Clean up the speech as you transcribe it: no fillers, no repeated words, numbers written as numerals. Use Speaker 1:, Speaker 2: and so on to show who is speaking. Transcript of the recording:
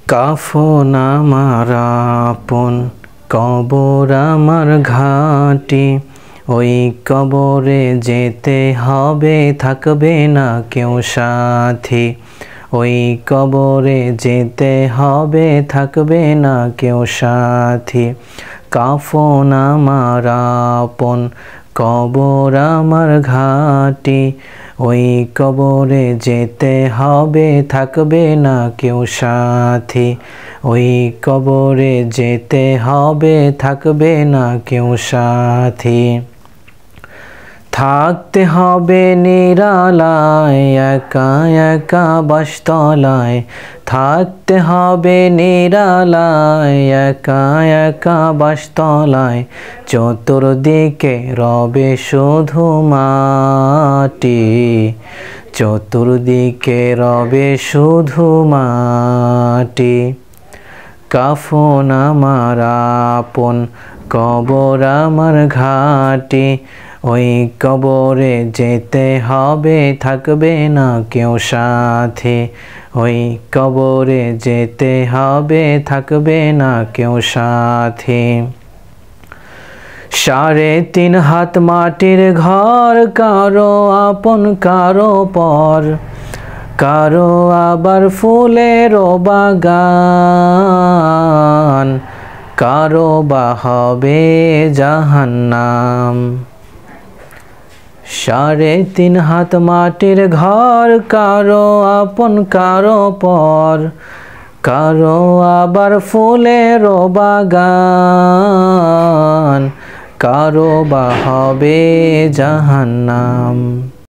Speaker 1: কাফন আমার আপন, কবর আমার ঘাঁটি। ওই কবরে যেতে হবে, থাকবে না কেউ সাথী। ওই কবরে যেতে হবে, থাকবে না কেউ সাথী। কাফন আমার আপন, কবর আমার ঘাঁটি। ওই কবরে যেতে হবে, থাকবে না কেউ সাথী। ওই কবরে যেতে হবে, থাকবে না কেউ সাথী। থাকতে হবে নিরালায়, একা একা বাসতলায়। থাকতে হবে নিরালায়, একা একা বাসতলায়। চতুর্দিকে রবে শুধু মাটি, চতুর্দিকে রবে শুধু মাটি। কাফন আমার আপন, কবর আমার ঘাঁটি। ওই কবরে যেতে হবে, থাকবে না কেউ সাথী। ওই কবরে যেতে হবে, থাকবে না কেউ সাথী। 3.5 হাত মাটির ঘর, কারো আপন কারো পর। কারো আবার ফুলেরও বাগান, কারো বা হবে জাহান্নাম। 3.5 হাত মাটির ঘর, কারো আপন কারো পর। কারো আবার ফুলেরও বাগান, কারো বা হবে জাহান্নাম।